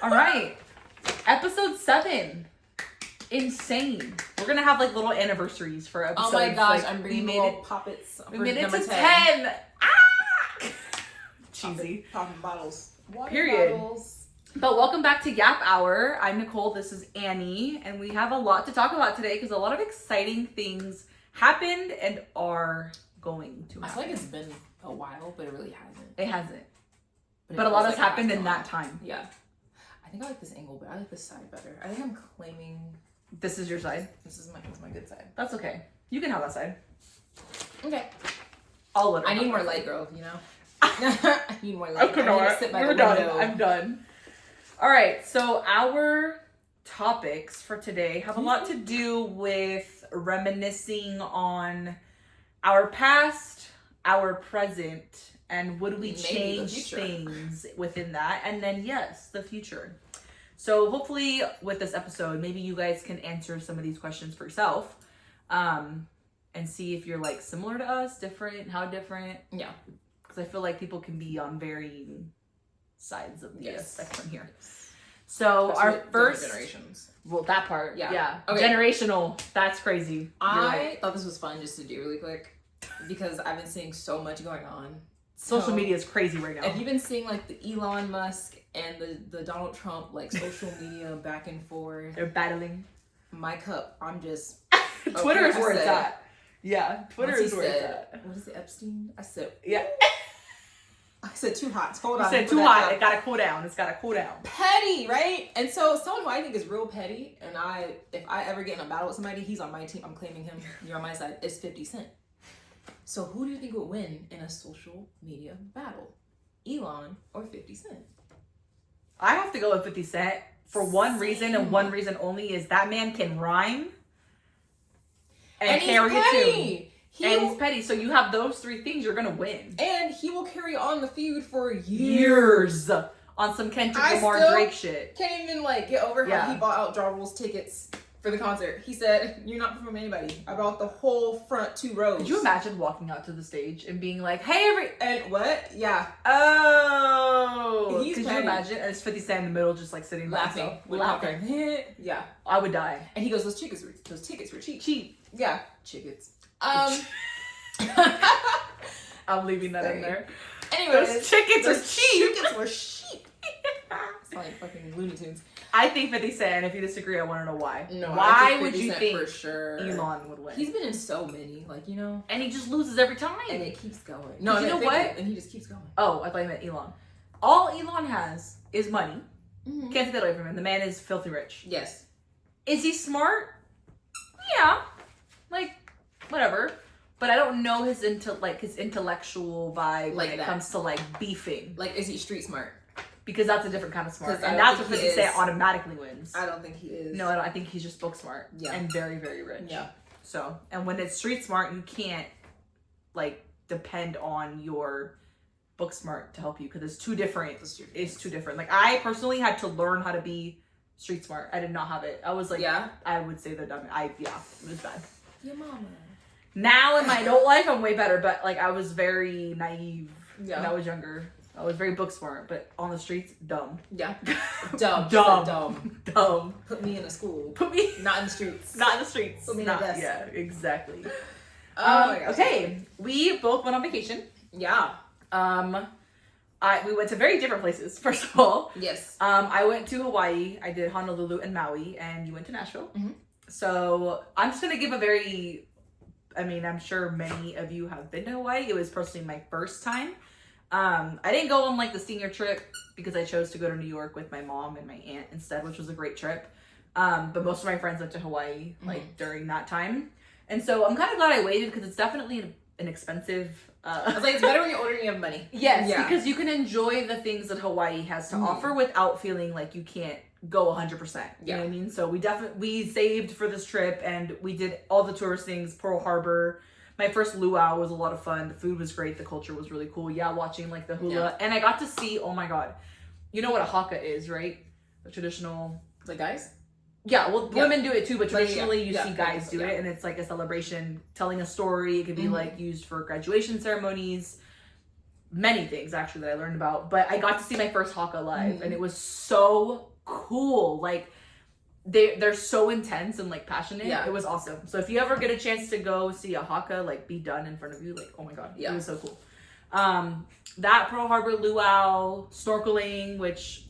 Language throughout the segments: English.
All right. Episode 7. Insane. We're going to have like little anniversaries for episodes. Oh my gosh, like, I'm bringing little poppets. We made it to 10. Ah! Cheesy. Popping bottles. Water Period. bottles. But welcome back to Yap Hour. I'm Nicole. This is Annie. And we have a lot to talk about today because a lot of exciting things happened and are going to happen. I feel like it's been a while, but it really hasn't. It hasn't. But But a lot has happened in that time. Yeah. I think I like this angle, but I like this side better. I think I'm claiming This is your side. this is my good side. That's okay. You can have that side. Okay. I'll let her I need have more that light, side. girl, you know? I need more light. Okay, I no, need to sit by we're the done. window. I'm done. All right, so our topics for today have a lot to do with reminiscing on our past, our present, and would we Maybe the change future. things within that, and then yes, the future. So hopefully with this episode, maybe you guys can answer some of these questions for yourself, and see if you're like similar to us, different, how different. Yeah. Because I feel like people can be on varying sides of the spectrum here. So Especially our with different first generations. well, that part, Yeah. yeah. Okay. Generational, that's crazy. You're I right. thought this was fun just to do really quick because I've been seeing so much going on. Social So, media is crazy right now. Have you been seeing like the Elon Musk and the Donald Trump like social media back and forth? They're battling. My cup, I'm just Twitter is I where it's said- at. Yeah, Twitter once he is where it's said, at. what is it, Epstein? I said too hot. Hold You on. said put too that hot. down. It gotta cool down. It's gotta cool down. Petty, right? And so someone who I think is real petty, and if I ever get in a battle with somebody, he's on my team. I'm claiming him. You're on my side. It's 50 Cent. So who do you think would win in a social media battle? Elon or 50 Cent? I have to go with 50 Cent for one reason and one reason only is that man can rhyme and carry he's a tune. petty. And he's petty. So you have those three things, you're gonna win. And he will carry on the feud for years. Years on some Kendrick I Lamar still Drake shit. Can't even like get over how Yeah. he bought out Ja Rule's tickets for the concert. He said, "You're not from anybody. I bought the whole front 2 rows." Could you imagine walking out to the stage and being like, "Hey, And what? Yeah, oh!" He's Could you petty. imagine? And it's 50 Cent in the middle, just like sitting by laughing, himself, with laughing. popcorn. Yeah, I would die. and he goes, "Those tickets were cheap." Cheap. Yeah, chickens. I'm leaving that in Sorry. there. Anyways, Those chickens are those cheap. Chickens were cheap. It's like fucking Looney Tunes. I think 50 Cent. If you disagree, I want to know why. No, I why think would 50 you Cent think for sure Elon would win? He's been in so many, like And he just loses every time. and it keeps going. No, you know what? And he just keeps going. Oh, I thought you meant Elon. All Elon has is money. Mm-hmm. Can't take that away from him. The man is filthy rich. Yes. Is he smart? Yeah. Like, whatever. But I don't know his intellectual vibe when Like it that. comes to like beefing. Like, is he street smart? Because that's a different kind of smart. 'Cause I And don't that's what think he 50 Cent is. automatically wins. I don't think he is. No, I think he's just book smart. Yeah. And very, very rich. Yeah. So, and when it's street smart, you can't like depend on your book smart to help you because it's too different. It's too different. Like I personally had to learn how to be street smart. I did not have it. I was like, Yeah. I would say that it was bad. Your mama. Now in my adult life, I'm way better, but like I was very naive Yeah. when I was younger. I was very book smart, but on the streets, dumb. Yeah. Dumb. Dumb. Dumb. Dumb. Put me in a school. Put me Not in the streets. not in the streets. Put me in Not- a desk. Yeah, exactly. Oh my gosh. Okay, we both went on vacation. Yeah. We went to very different places. First of all, Yes. I went to Hawaii. I did Honolulu and Maui, and you went to Nashville. Mhm. So I'm just gonna give I'm sure many of you have been to Hawaii. It was personally my first time. I didn't go on like the senior trip because I chose to go to New York with my mom and my aunt instead, which was a great trip. But most of my friends went to Hawaii like during that time, and so I'm kind of glad I waited because it's definitely an expensive. I was like, it's better when you're older and you have money. Yes, Yeah. because you can enjoy the things that Hawaii has to offer without feeling like you can't go 100%. You know what I mean? So we saved for this trip and we did all the tourist things, Pearl Harbor. My first luau was a lot of fun. The food was great. The culture was really cool. Yeah, watching like the hula. Yeah. And I got to see, oh my God. You know what a haka is, right? The traditional... Like guys? Yeah, well, Yeah. women do it too, but traditionally you yeah, see guys do yeah. it, and it's like a celebration, telling a story. It could be like used for graduation ceremonies, many things actually that I learned about. But I got to see my first haka live, and it was so cool. Like they're so intense and like passionate. Yeah. It was awesome. So if you ever get a chance to go see a haka like be done in front of you, like oh my god, Yeah. it was so cool. That Pearl Harbor, luau, snorkeling, which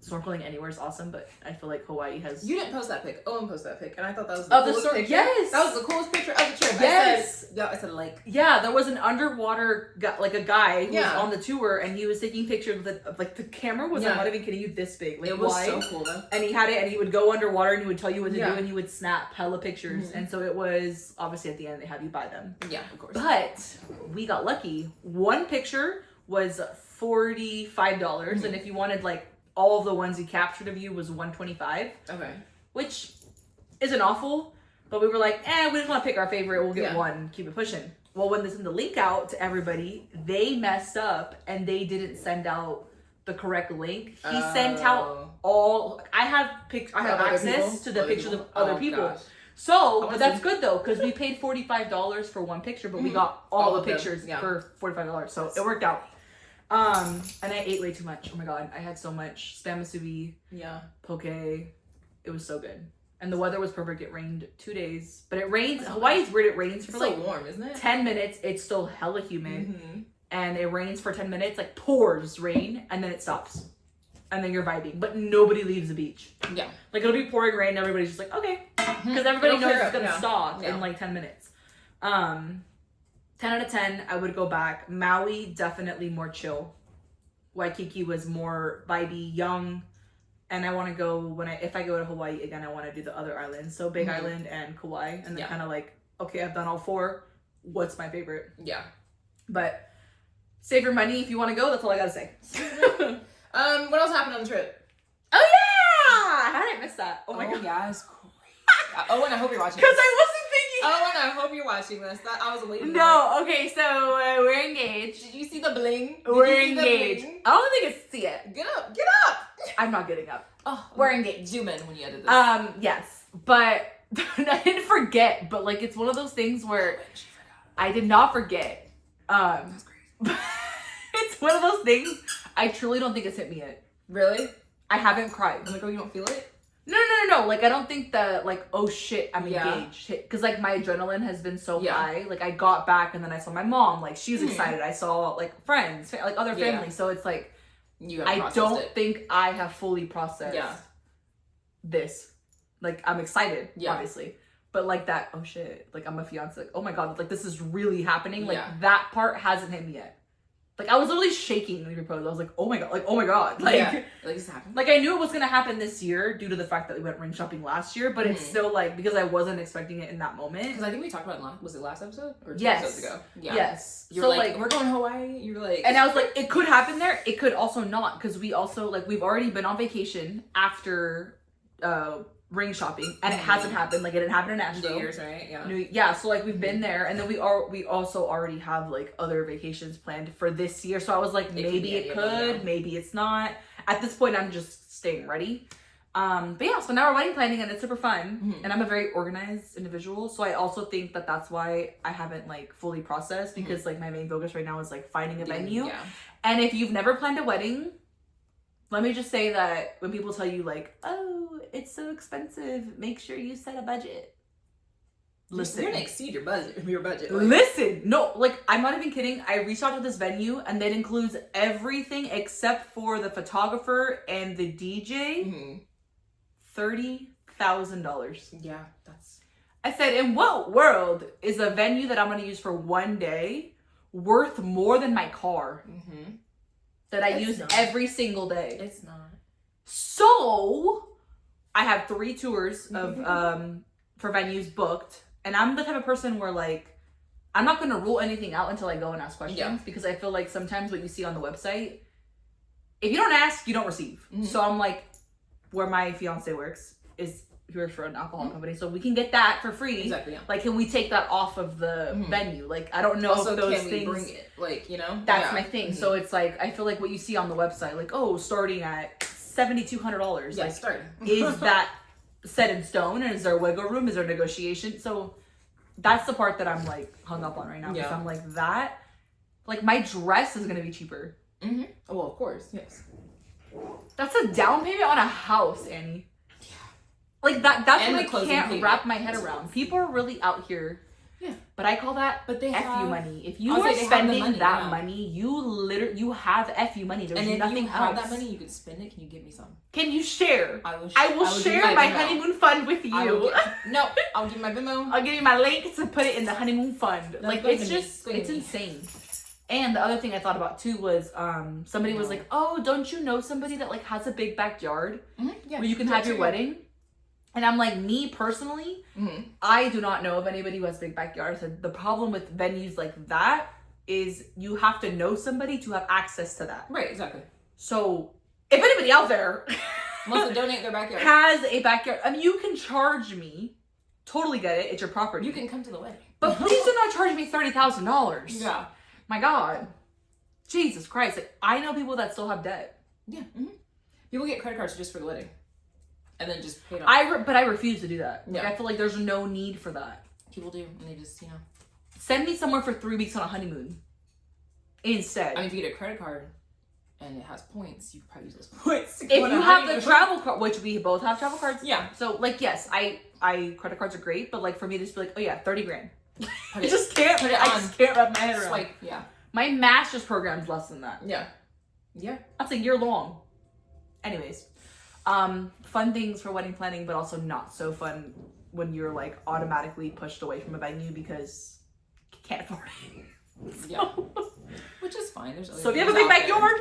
snorkeling anywhere is awesome, but I feel like Hawaii has. You didn't post that pic. Owen posted that pic, and I thought that was the Of the coolest store, picture. yes. That was the coolest picture of the trip. Yes. I said like. Yeah, there was an underwater guy, like a guy who Yeah. was on the tour, and he was taking pictures with like the camera was, I'm not even kidding you, this big, like It was wide. so cool though. And he had it, and he would go underwater, and he would tell you what to Yeah. do, and he would snap hella pictures. Mhm. And so it was obviously at the end they have you buy them. Yeah, of course. But we got lucky. One picture was $45, and if you wanted like all of the ones he captured of you was $125, Okay. which isn't awful. But we were like, we just want to pick our favorite. We'll get Yeah. one, keep it pushing. Well, when they sent the link out to everybody, they messed up and they didn't send out the correct link. He sent out all. I have Other access people? to the Other pictures people? of other Oh, people. gosh. So, wanna but that's see. good though, because we paid $45 for one picture, but we Mhm. got all All the of them, pictures yeah. for $45. So it worked out. And I ate way too much. Oh my god, I had so much spam musubi, Yeah. poke. It was so good. And the weather was perfect. It rained 2 days. But it rains. Hawaii's weird. It rains It's for so like warm, isn't it? 10 minutes. It's still hella humid. Mm-hmm. And it rains for 10 minutes. Like pours rain. And then it stops. And then you're vibing. But nobody leaves the beach. Yeah. Like it'll be pouring rain. And everybody's just like, okay. Because everybody It'll knows clear it's up, going to yeah. stop Yeah. in like 10 minutes. 10 out of 10. I would go back. Maui, definitely more chill. Waikiki was more vibey, young. And I want to go if I go to Hawaii again, I want to do the other islands. So Big Mhm. Island and Kauai. And then Yeah. kind of like, okay, I've done all 4. What's my favorite? Yeah. But save your money if you want to go. That's all I got to say. What else happened on the trip? Oh, yeah! How did I miss that? Oh, my God. Yeah, it's great. Owen, I hope you're watching. Because this. I wasn't thinking. Owen, I hope you're watching this. I was waiting. No, okay, so we're engaged. Did you see the bling? Did We're you see the engaged. bling? I don't think it's see it. Get up! Get up! I'm not getting up. Oh, We're engaged. Zoom in when you edit this. Yes, but I didn't forget. But like, it's one of those things where I did not forget. That's crazy. It's one of those things. I truly don't think it's hit me yet. Really? I haven't cried. Oh my god, you don't feel it? No. Like, I don't think that, like, oh shit, I'm Yeah. engaged. Because, like, my adrenaline has been so Yeah. high. Like, I got back and then I saw my mom. Like, she's Mhm. excited. I saw, like, friends, like, other Yeah. family. So it's like, You haven't I processed don't it. think I have fully processed Yeah. this. Like, I'm excited, Yeah. obviously. But, like, that, oh shit, like, I'm a fiance. Like, oh my god, like, this is really happening. Like, Yeah. that part hasn't hit me yet. Like, I was literally shaking when we proposed. I was like, oh my god, like, oh my god. Like, Yeah. Like this happened. like, I knew it was gonna happen this year due to the fact that we went ring shopping last year, but it's Mhm. still like, because I wasn't expecting it in that moment. Because I think we talked about it was it last episode or 2 Yes. episodes ago? Yeah. Yes. You So were like, we're going to Hawaii. You were like, and I was like, it could happen there. It could also not, because we also, like, we've already been on vacation after ring shopping, and it hasn't happened. Like, it didn't happen in Nashville. New Year's, right? Yeah. Yeah, so like we've been there, and then we also already have like other vacations planned for this year. So I was like, It could maybe be it any of them, could, yeah. maybe it's not. At this point, I'm just staying ready. But yeah, so now we're wedding planning, and it's super fun. Mhm. And I'm a very organized individual, so I also think that that's why I haven't like fully processed, because like my main focus right now is like finding a venue. Yeah. And if you've never planned a wedding, let me just say that when people tell you like, oh, it's so expensive, make sure you set a budget. Listen. You're gonna exceed your budget. Your budget. Like, Listen, no, like, I'm not even kidding. I reached out to this venue, and that includes everything except for the photographer and the DJ. mhm. $30,000. Yeah, that's. I said, in what world is a venue that I'm going to use for one day worth more than my car Mm-hmm. that I It's use not. every single day? It's not. So I have 3 tours of for venues booked, and I'm the type of person where like I'm not gonna rule anything out until I go and ask questions, Yeah. because I feel like sometimes what you see on the website, if you don't ask, you don't receive. Mhm. So I'm like, where my fiance works is he works for an alcohol company, so we can get that for free. Exactly. Yeah. Like, can we take that off of the Mhm. venue? Like, I don't know Also, if those can things. we bring it? Like, you know. That's Yeah. my thing. Mhm. So it's like, I feel like what you see on the website, like, oh, starting at $7,200. Yeah, Like, starting. is that set in stone? And is there wiggle room? Is there negotiation? So that's the part that I'm like hung up on right now. Because Yeah. I'm like, that, like, my dress is gonna be cheaper. Mm-hmm. Well, of course. Yes. That's a down payment on a house, Annie. Like that's And what the I closing can't payment. wrap my head around. People are really out here. Yeah. But I call that But they F have you money. If you I was are like, they have the spending money, that yeah. money, you have F you money. There's And if nothing you have else. that money, you could spend it. Can you give me some? Can you share? I will I will give share you my Venmo. honeymoon fund with I will you. no, I'll give you my Venmo. I'll give you my link to put it in the honeymoon fund. That's Like good it's to me. just Good to it's me. insane. And the other thing I thought about too was somebody was like, "Oh, don't you know somebody that like has a big backyard Yeah. where you can have your wedding?" And I'm like, me personally, I do not know of anybody who has a big backyard. So the problem with venues like that is you have to know somebody to have access to that. Right, exactly. So if anybody out there Wants to donate their backyard. has a backyard, I mean, you can charge me. Totally get it. It's your property. You can come to the wedding. But please do not charge me $30,000. Yeah. My God. Jesus Christ. Like, I know people that still have debt. Yeah. People get credit cards just for the wedding. And then just pay it off. But I refuse to do that. Like, Yeah. I feel like there's no need for that. People do. And they just, Send me somewhere for 3 weeks on a honeymoon. Instead. I mean, if you get a credit card and it has points, you could probably use those points. to if go on you a have the honeymoon. travel card, which we both have travel cards. Yeah. So, like, yes, I credit cards are great, but like for me to just be like, oh yeah, 30 grand. Put I it- just can't. put it I on. just can't wrap my head around. Swipe. Yeah. My master's program's less than that. Yeah. Yeah. That's a year long. Anyways, fun things for wedding planning, but also not so fun when you're like automatically pushed away from a venue because you can't afford it. Yeah. Which is fine. There's other So if you have a venues big out there. backyard,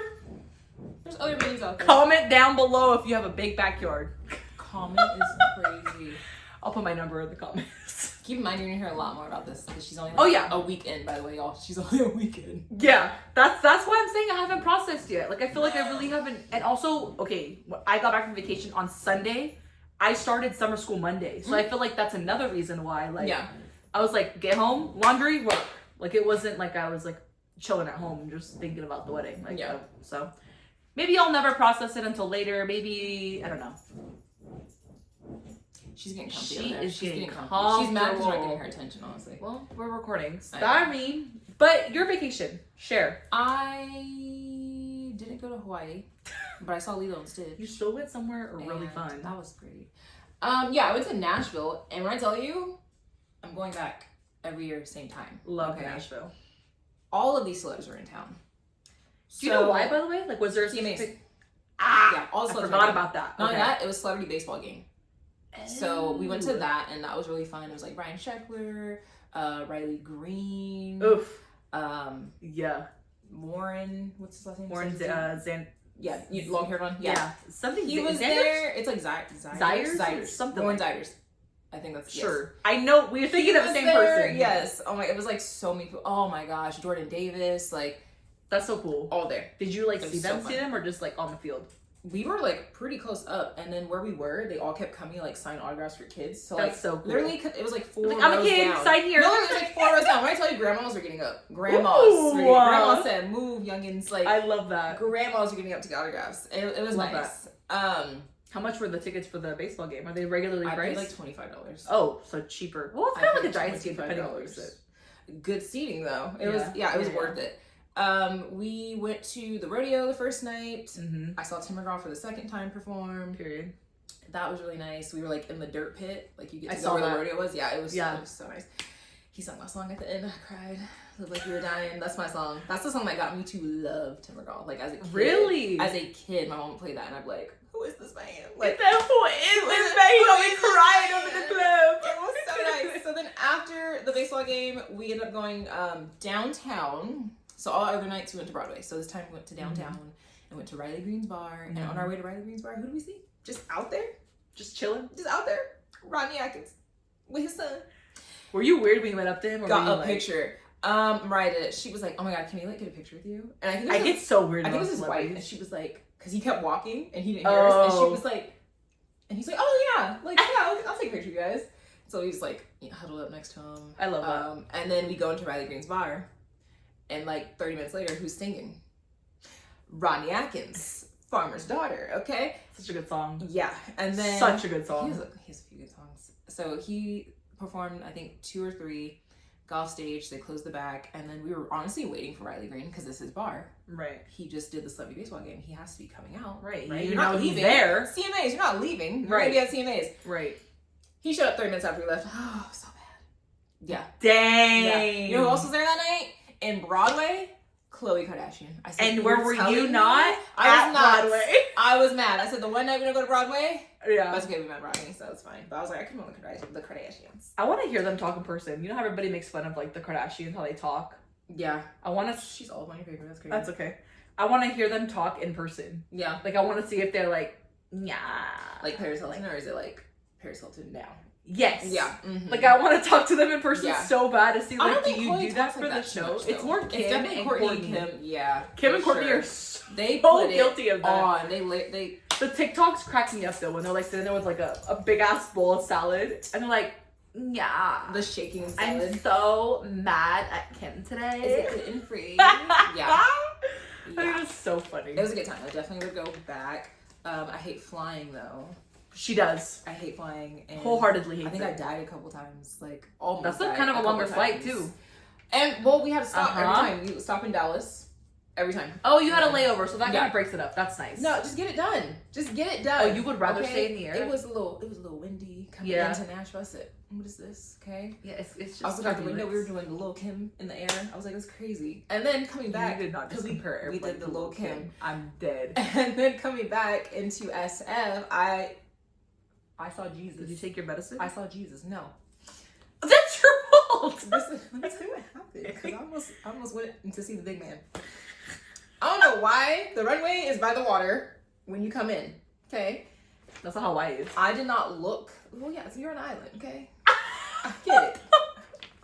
There's other venues out there. comment down below if you have a big backyard. Comment is crazy. I'll put my number in the comments. Keep in mind, you're gonna hear a lot more about this because she's only Oh, yeah. a week in, by the way, y'all. She's only a week in. Yeah, that's why I'm saying I haven't processed yet. Like I feel like I really haven't. And also, okay, when I got back from vacation on Sunday. I started summer school Monday, so I feel like that's another reason why. Like, Yeah. I was like, get home, laundry, work. Like it wasn't like I was like chilling at home, just thinking about the wedding. Like, Yeah. So maybe I'll never process it until later. Maybe I don't know. She's getting comfy. She over there. is She's getting comfy. She's mad because we're not comfortable. getting her attention, honestly. Well, we're recording. I Sorry, but your vacation, share. I didn't go to Hawaii, but I saw Lilo and Stitch. You still went somewhere really and fun. That was great. Yeah, I went to Nashville, and when I tell you, I'm going back every year, same time. Love Okay. Nashville. All of these celebs were in town. Do you know why, by the way? Like, was there a TMAs. specific... Yeah, all I celebs. forgot about that. Not only Okay. that, it was celebrity baseball game. So we went to that, and that was really fun. It was like Ryan Sheckler, Riley Green, Oof. yeah, Warren. What's his last name? Warren Zan. Yeah, you long haired one. Yeah. Something. He was Xanders? there. It's like Zyders? Something Warren like Zyders. I think that's Sure. I know. We were thinking of the was same there, person. Yes. Oh my! It was like so many people. Oh my gosh, Jordan Davis, like That's so cool. all there. Did you like It see was them, so see fun. them, or just like on the field? We were like pretty close up, and then where we were, they all kept coming like sign autographs for kids. So That's like so cool. literally, it was like four. Like, I'm a rows kid, down. sign here. No, it was like 4 rows down. When I tell you, grandmas were getting up. Grandmas. Ooh. Were getting, grandma said, "Move, youngins!" Like I love that. grandmas were getting up to get autographs. It was Love nice. How much were the tickets for the baseball game? Are they regularly I paid priced? like $25. Oh, so cheaper. Well, it's I kind of like paid a Giants game, depending on where you sit. Good seating though. It Yeah. was Yeah, worth it. We went to the rodeo the first night. Mm-hmm. I saw Tim McGraw for the second time perform. Period. That was really nice. We were like in the dirt pit, like you get I to saw go where that. the rodeo was. Yeah, it was so nice. He sung my song at the end. I cried. Looked like you were dying. That's my song. That's the song that got me to love Tim McGraw. Like as a kid. Really? As a kid, my mom would play that, and I'd be like, "Who is this man?" Like, Like, who is this man? He gonna be crying over the club. it was so nice. So then after the baseball game, we ended up going downtown. So all other nights we went to Broadway. So this time we went to downtown and went to Riley Green's bar. And on our way to Riley Green's bar, who did we see? Just out there, Just chilling. just out there, Rodney Atkins with his son. Were you weird when you went up to him? Or Got were a you, like... picture. Mariah did. She was like, "Oh my god, can we like get a picture with you?" And I think it I was get so weird. I think it about was his wife, celebrities. and she was like, because he kept walking and he didn't hear us, and she Oh. was like, and he's like, "Oh yeah, like yeah, I'll take a picture of you guys." So he's like huddled up next to him. I love that. And then we go into Riley Green's bar, and like 30 minutes later, who's singing? Rodney Atkins, Farmer's Daughter. Okay. Such a good song. Yeah, and then Such a good he song. has a few good songs. So he performed, I think 2 or 3. got off stage, they closed the back, and then we were honestly waiting for Riley Green because this is his bar. Right. He just did the celebrity baseball game. He has to be coming out. Right. You're not he's leaving. there. CMAs, you're not leaving. You're Right. gonna be at CMAs. Right. He showed up 30 minutes after we left. Oh, so bad. Yeah. Dang. Yeah. You know who else was there that night? In Broadway? Khloe Kardashian. I said, And where were telling you me? not? I was At not. Broadway. I was mad. I said the one night we're gonna go to Broadway. Yeah. That's okay. We met Broadway, so it's fine. But I was like, I couldn't with the Kardashians. I want to hear them talk in person. You know how everybody makes fun of like the Kardashians, how they talk. Yeah. I want to. She's all on your paper. That's crazy. That's okay. I want to hear them talk in person. Yeah. Like I want to see if they're like, yeah, Like Paris Hilton, or is it like Paris Hilton now? yes, Yeah. Mm-hmm. Like I want to talk to them in person Yeah. so bad to see I like, don't do think you Khloe do that talks for like the that too show? much, It's though. more It's Kim definitely and Courtney. Courtney. Kim, yeah. Kim for and Courtney sure. are so They put it guilty of that. on. They The TikToks crack me up though when they're like sitting there with like a big ass bowl of salad and they're like, yeah, the shaking I'm salad. so mad at Kim today. Is it gluten free? Yeah. I think it's so funny. It was a good time. I definitely would go back. I hate flying though. She does. I hate flying. And Wholeheartedly hates I think it. I died a couple times. Like almost. That's died kind of a couple longer flight times. too. And well, we had to stop every Uh-huh. time. We would stop in Dallas every time. Oh, you had a layover, so that kind Yeah. of breaks it up. That's nice. No, just get it done. Just get it done. Oh, you would rather stay in the air? It was a little windy coming Yeah. into Nashville. I said, "What is this?" Okay. Yeah, it's just. I was looking out the window. We were turbulence. doing the Lil Kim in the air. I was like, "That's crazy." And then coming back, You did not just because compare we airplane did the to Lil Kim. I'm dead. And then coming back into SF, I saw Jesus. Did you take your medicine? I saw Jesus. No. That's your fault. Listen, let me tell you what happened. Because I almost went to see the big man. I don't know why. The runway is by the water when you come in. Okay. That's not how Hawaii is. I did not look. Well, yeah, so you're an island. Okay. I get it.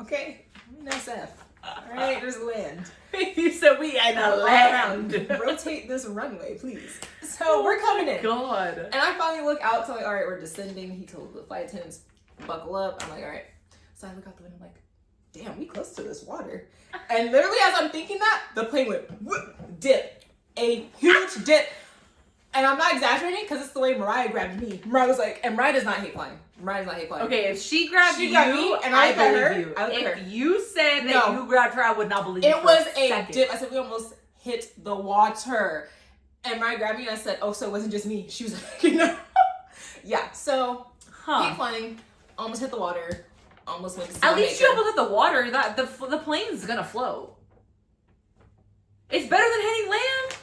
Okay. I'm in SF. All right. There's land. You said we in a All land. around. Rotate this runway, please. So we're coming in. God. And I finally look out. So like, all right, we're descending. He told the flight attendants, buckle up. I'm like, all right. So I look out the window. I'm like, damn, we close to this water. And literally, as I'm thinking that, the plane went whoop, dip, a huge dip. And I'm not exaggerating because it's the way Mariah grabbed me. Mariah was like, and Mariah does not hate flying. Mariah does not hate flying. Okay, if she grabbed She you, grabbed me, and I looked at believe her. you. I looked at If her. you said that No. you grabbed her, I would not believe you. It for was a second. dip. I said, we almost hit the water. And Mariah grabbed me and I said, oh, so it wasn't just me. She was like, you know. Yeah, so hate flying, almost hit the water, almost went to see At my least maker. you almost hit the water. That the plane's gonna float. It's better than hitting land.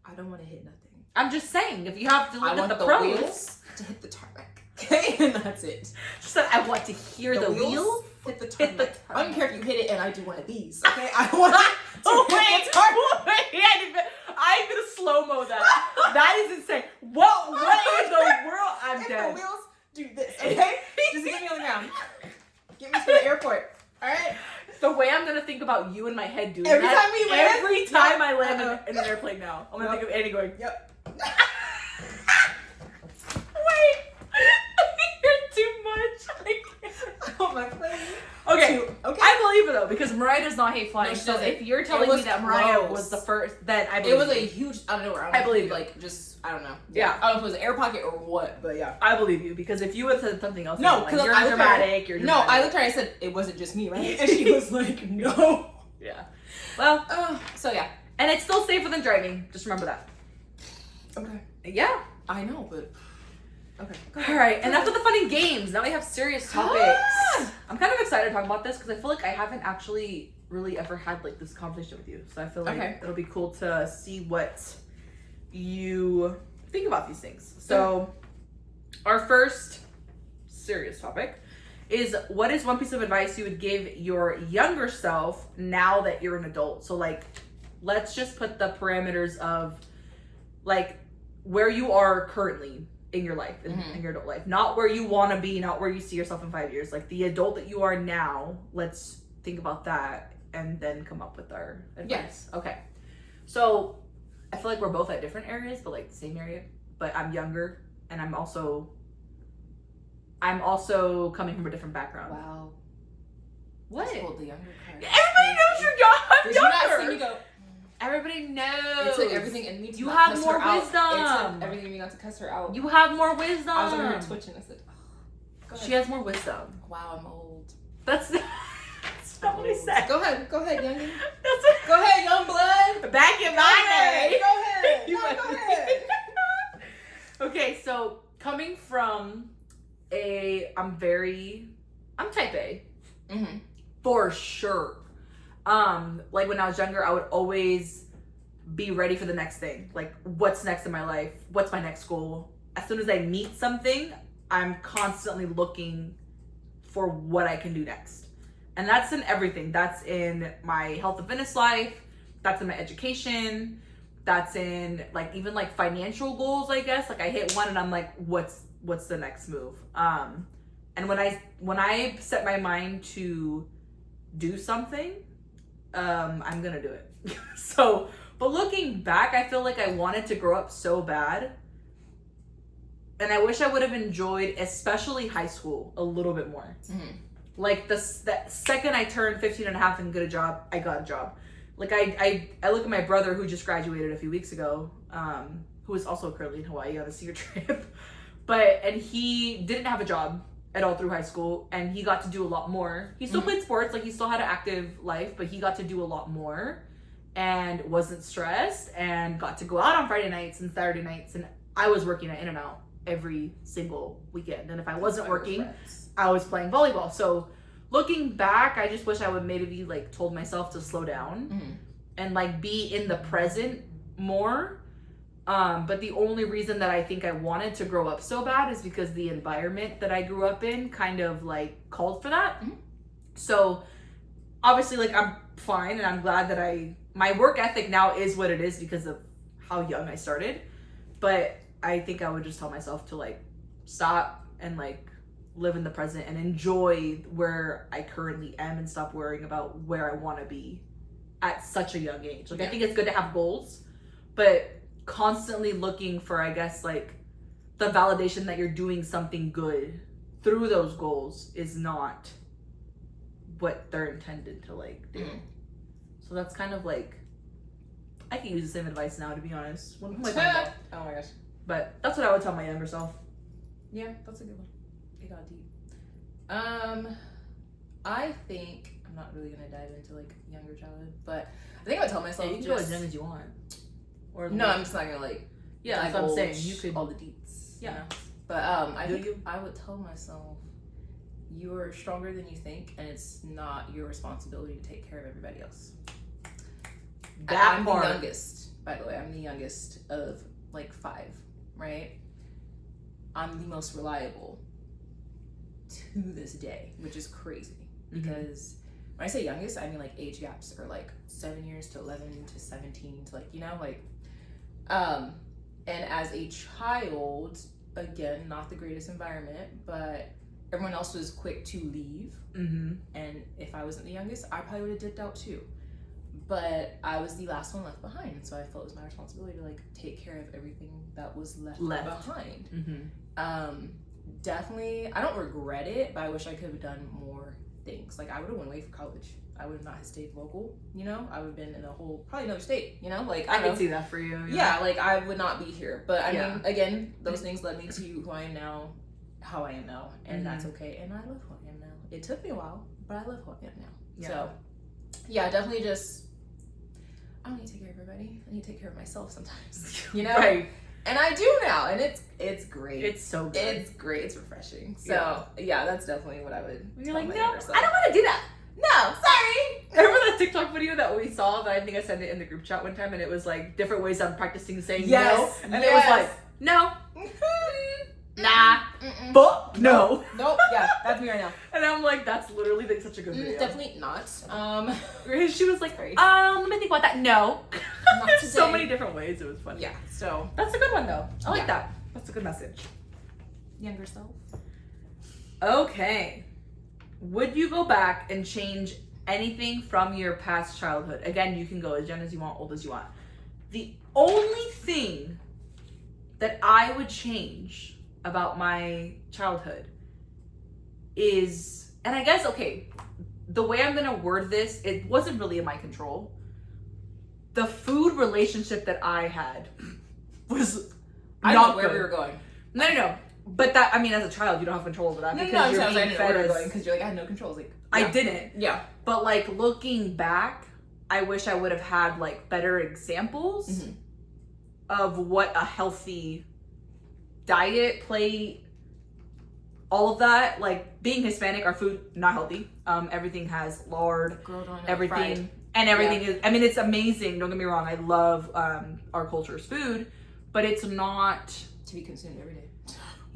I don't want to hit nothing. I'm just saying, if you have to I look want at the the pros, wheels to hit the tarmac. Okay, and that's it. she said, I want to hear the wheels. hit the Hit tarmac. the I don't care if you hit it and I do one of these. Okay, I want to Oh hit the tarmac. wait, I'm gonna slow mo that. That is insane. What in the world? I'm And dead. the wheels do this. Okay, just get me on the ground. Get me to the airport. All right. The way I'm gonna think about you in my head doing Every that, time we land? every time I Yep. land in an airplane now, I'm gonna Yep. think of Annie going, Yep. wait, you're too much. On my plane. Okay, Okay. I believe it though because Mariah does not hate flying. No, she so doesn't. if you're It telling me was that Mariah close. was the first, then I believe It was a you. huge. I don't know. I believe like just I don't know. Yeah. I don't know if it was an air pocket or what, but yeah. I believe you because if you had said something else, No, I'd be because like, you're I looked at her. dramatic. You're No, dramatic. I looked at her and I said it wasn't just me, right? And she was like, no. Yeah. Well, So yeah. and it's still safer than driving. Just remember that. Okay. Yeah. I know, but okay. Go All ahead. right, and enough of the fun and games. Now we have serious topics. I'm kind of excited to talk about this because I feel like I haven't actually really ever had like this conversation with you. So I feel like Okay. it'll be cool to see what you think about these things. So our first serious topic is what is one piece of advice you would give your younger self now that you're an adult? So like, let's just put the parameters of like where you are currently in your life, in your adult life, not where you want to be, not where you see yourself in 5 years, like the adult that you are now. Let's think about that and then come up with our advice. Yes. Okay. So I feel like we're both at different areas, but like the same area, but I'm younger and I'm also coming from a different background. Wow. What? Just pulled the younger card. Everybody knows you're young. I'm Did you not younger. see me go? Everybody knows. It took everything in me to You not have cuss more her out. wisdom. It took everything in me not to cuss her out. You have more wisdom. I was over here twitching. I said, oh, go ahead. She has more wisdom. Wow, I'm old. That's not what I said. Go ahead, youngin. That's what, Go ahead, young blood. back in my day. Go ahead. You No, went- go ahead. Okay, so coming from I'm type A. Mm-hmm. For sure. Like when I was younger, I would always be ready for the next thing. Like, what's next in my life? What's my next goal? As soon as I meet something, I'm constantly looking for what I can do next. And that's in everything. That's in my health and fitness life. That's in my education. That's in like even like financial goals, I guess. Like I hit one and I'm like, what's the next move? And when I set my mind to do something, I'm gonna do it. So, but looking back, I feel like I wanted to grow up so bad. And I wish I would have enjoyed, especially high school, a little bit more. Mm-hmm. Like the second I turned 15 and a half and get a job, I got a job. Like I look at my brother who just graduated a few weeks ago, who is also currently in Hawaii on a senior trip. And he didn't have a job at all through high school, and he got to do a lot more. He still played sports, like he still had an active life, but he got to do a lot more and wasn't stressed and got to go out on Friday nights and Saturday nights. And I was working at In-N-Out every single weekend. And if I wasn't working, I was playing volleyball. So looking back, I just wish I would maybe like told myself to slow down and like be in the present more. But the only reason that I think I wanted to grow up so bad is because the environment that I grew up in kind of like called for that. So obviously like I'm fine and I'm glad that my work ethic now is what it is because of how young I started. But I think I would just tell myself to like stop and like live in the present and enjoy where I currently am and stop worrying about where I want to be at such a young age. Like I think it's good to have goals, but constantly looking for, I guess, like the validation that you're doing something good through those goals is not what they're intended to like do. So that's kind of like, I can use the same advice now, to be honest. What am I talking about? Oh my gosh. But that's what I would tell my younger self. Yeah, that's a good one. It got deep. I think I'm not really gonna dive into like younger childhood, but I think I would tell myself You can go as young as you want. Or no, I'm just not gonna like that's what I'm saying. You could all the deets. Yeah. You know? But I think I would tell myself you're stronger than you think, and it's not your responsibility to take care of everybody else. I'm the youngest, by the way. I'm the youngest of like 5, right? I'm the most reliable to this day, which is crazy because when I say youngest, I mean like age gaps are like 7 years to 11 to 17 to like, you know, like, and as a child, again, not the greatest environment, but everyone else was quick to leave. And if I wasn't the youngest, I probably would have dipped out too. But I was the last one left behind, so I felt it was my responsibility to like take care of everything that was left. behind. Definitely, I don't regret it, but I wish I could have done more things. Like I would have went away for college. I would have not stayed local. You know, I would have been in a whole probably another state. You know, like I can see that for you. Yeah, like I would not be here. But I mean, again, those things led me to who I am now, how I am now, and that's okay. And I love who I am now. It took me a while, but I love who I am now. So, yeah, definitely just. I don't need to take care of everybody. I need to take care of myself sometimes. You know? Right. And I do now, and it's great. It's so good. It's great. It's refreshing. So yeah, that's definitely what I would. You're like, no, I younger don't self. want to do that. No, sorry. Remember that TikTok video that we saw that I think I sent it in the group chat one time, and it was like different ways I'm practicing saying no, and it was like no, nah, but no. Nope. Yeah, that's me right now. And I'm like, that's literally like such a good video. Definitely not. She was like, let me think about that. No. Not There's today. so many different ways. It was funny. Yeah. So That's a good one though. I like that. That's a good message. younger self. Okay. Would you go back and change anything from your past childhood? Again, you can go as young as you want, old as you want. The only thing that I would change about my childhood is, and I guess, okay, the way I'm going to word this, it wasn't really in my control. The food relationship that I had was I not know where good. we were going. No. But that, I mean, as a child, you don't have control over that because you're being fed as... because you're like, I had no control. Like, I didn't. Yeah. But like looking back, I wish I would have had like better examples of what a healthy diet, plate, all of that. Like being Hispanic, our food not healthy. Everything has lard, everything, fried. And everything is. I mean, it's amazing. Don't get me wrong. I love our culture's food, but it's not to be consumed every day.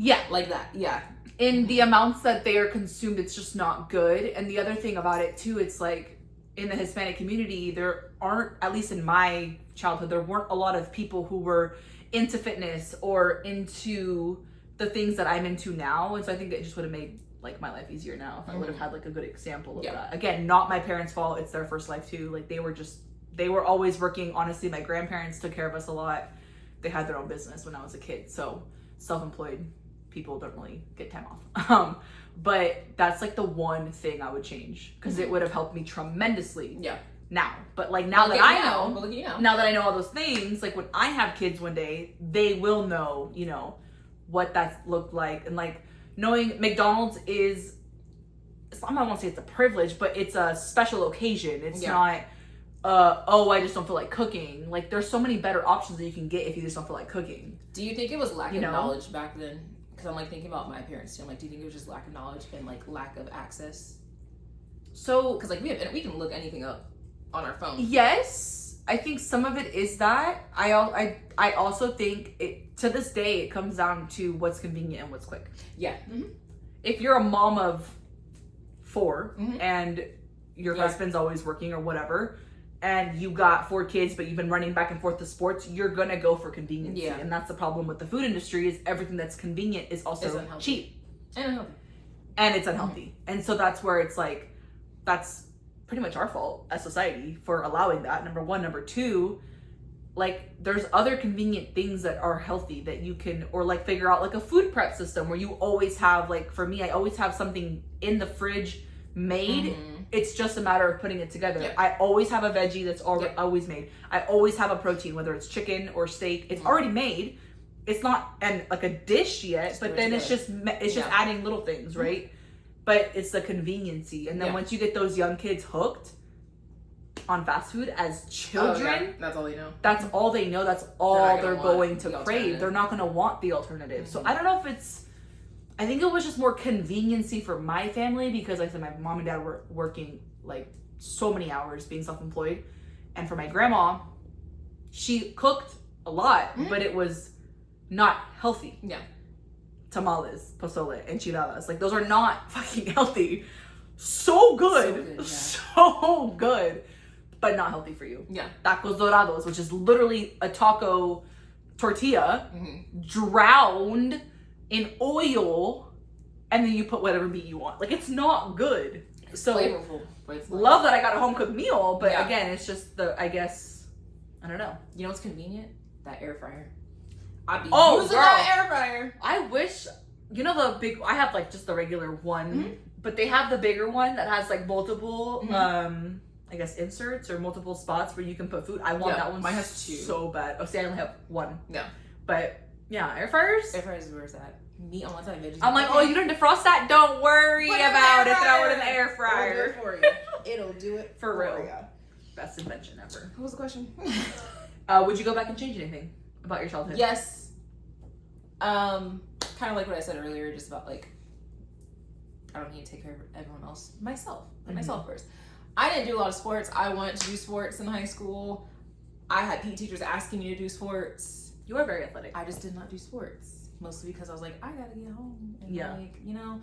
Yeah, like that. Yeah. In the amounts that they are consumed, it's just not good. And the other thing about it too, it's like in the Hispanic community, there aren't, at least in my childhood, there weren't a lot of people who were into fitness or into the things that I'm into now. And so I think it just would have made like my life easier now if I would have had like a good example of that. Again, not my parents' fault. It's their first life too. Like they were always working. Honestly, my grandparents took care of us a lot. They had their own business when I was a kid. So self-employed people don't really get time off. But that's like the one thing I would change because it would have helped me tremendously. Yeah. Now, but like now that I know, now that I know all those things, like when I have kids one day, they will know, you know, what that looked like. And like knowing McDonald's is, I don't want to say it's a privilege, but it's a special occasion. It's not, I just don't feel like cooking. Like there's so many better options that you can get if you just don't feel like cooking. Do you think it was lack of knowledge back then? Because I'm like thinking about my parents too. I'm like, do you think it was just lack of knowledge and like lack of access? So, because like we can look anything up on our phone. Yes, I think some of it is that. I also think it to this day it comes down to what's convenient and what's quick. Yeah. Mm-hmm. If you're a mom of 4 and your husband's always working or whatever, and you got 4 kids, but you've been running back and forth to sports, you're gonna go for convenience. Yeah. And that's the problem with the food industry is everything that's convenient is also cheap. And unhealthy. And it's unhealthy. And so that's where it's like, that's pretty much our fault as society for allowing that, number one. Number two, like there's other convenient things that are healthy that you can, or like figure out like a food prep system where you always have, like for me, I always have something in the fridge made. It's just a matter of putting it together. Yep. I always have a veggie that's already always made. I always have a protein, whether it's chicken or steak. It's already made. It's not like a dish yet, but then it's just adding little things, right? But it's the conveniency. And then once you get those young kids hooked on fast food as children, that's all they know. That's all they know. That's all they're going to crave. They're not going to want the alternative. So I don't know if it's, I think it was just more conveniency for my family because like I said, my mom and dad were working like so many hours being self-employed. And for my grandma, she cooked a lot, but it was not healthy. Yeah. Tamales, pozole, enchiladas. Like those are not fucking healthy. So good. So good. But not healthy for you. Yeah. Tacos dorados, which is literally a taco tortilla drowned in oil, and then you put whatever meat you want. Like, it's not good. So, flavorful. Love that I got a home cooked meal, but again, it's just I guess, I don't know. You know what's convenient? That air fryer. I'd be using that air fryer. I wish, you know the big, I have like just the regular one, but they have the bigger one that has like multiple, I guess inserts or multiple spots where you can put food. I want that one. Mine has 2. So bad. Oh, see, I only have 1. Yeah. But yeah, air fryers. Air fryers is where's that? Meat on one side, veggies. I'm like, oh, you don't defrost that? Don't worry about it. Throw it in the air fryer. It'll do it for you. It'll do it for real. You. Best invention ever. What was the question? Would you go back and change anything about your childhood? Yes. Kind of like what I said earlier, just about like, I don't need to take care of everyone else. Myself. Put myself first. I didn't do a lot of sports. I wanted to do sports in high school. I had PE teachers asking me to do sports. You are very athletic. I just did not do sports. Mostly because I was like, I gotta get home. And like, you know.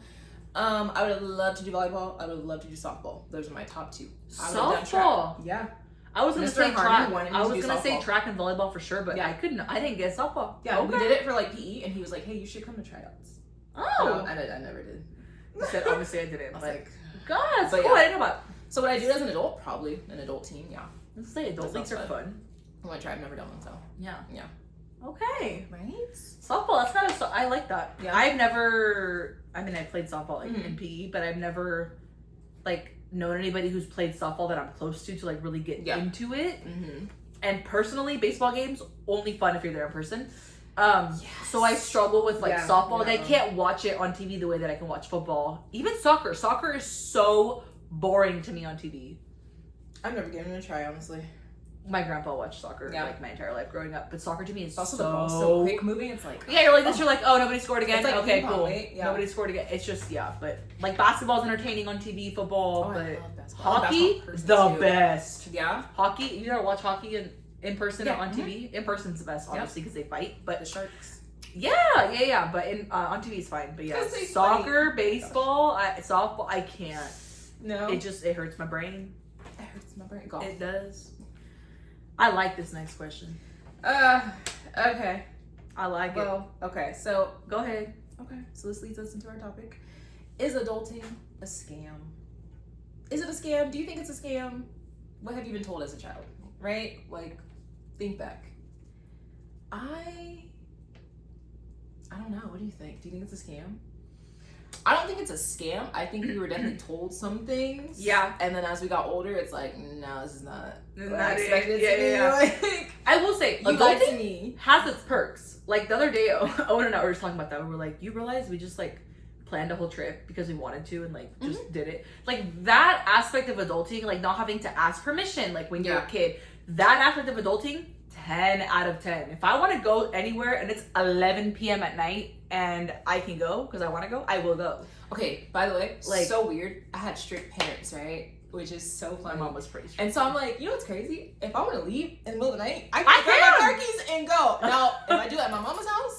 I would have loved to do volleyball. I would have loved to do softball. Those are my top 2. Softball? Yeah. I was gonna say track. I was gonna say track and volleyball for sure, but I didn't get softball. Yeah, we did it for like PE, and he was like, "Hey, you should come to tryouts." Oh, I never did. You said obviously I didn't. I was like, God, that's cool. I didn't know about. So what I do as an adult, probably an adult team. Yeah, let's say adult leagues are fun. I want to try. I've never done one, so yeah. Okay. Right. Softball. That's kind of. I like that. Yeah. I've never. I mean, I played softball in PE, but I've never like known anybody who's played softball that I'm close to like really get into it. And personally, baseball games only fun if you're there in person. So I struggle with like Yeah, softball. Like I no. can't watch it on TV the way that I can watch football. Even soccer. Soccer is so boring to me on TV. I've never given it a try, honestly. My grandpa watched soccer Yeah. like my entire life growing up, but soccer to me is It's also so the ball's so quick moving. It's like yeah, you're like this. You're like, oh, nobody scored again. It's like Okay, ping pong, cool. right? Yeah. Nobody scored again. It's just but like basketball's entertaining on TV, football, Oh, I but love basketball. I'm a hockey basketball person, the too. best. Yeah, Hockey, you never watch hockey in person Yeah, or on TV. In person's the best, obviously, because they fight. But the Sharks. yeah. But in on TV is fine. But yeah, 'Cause they soccer, baseball, softball, I can't. No, It hurts my brain. it hurts my brain. Golf. It does. I like this next question. Okay. I like it. Well, okay. So Go ahead. okay. So this leads us into our topic: is adulting a scam? Is it a scam? Do you think it's a scam? What have you been told as a child? Right? Like, think back. I don't know. What do you think? Do you think it's a scam? I don't think it's a scam. I think we were definitely told some things. Yeah. And then as we got older, it's like, no, this is not what Not I it. expected it Yeah, to be. yeah. Like, I will say, you lied to adulting me. has its perks. Like the other day, Owen and I were just talking about that. We were like, you realize we just like planned a whole trip because we wanted to and like just did it. Like that aspect of adulting, like not having to ask permission, like when you're a kid, that aspect of adulting, 10 out of 10. If I want to go anywhere and it's 11 p.m. at night and I can go because I want to go, I will go. Okay, by the way, Like- so weird. I had strict parents, right? Which is so My funny. mom was pretty strict. And so I'm like, you know what's crazy? If I want to leave in the middle of the night, I I can grab my can! car keys and go. Now, if I do it at my mama's house,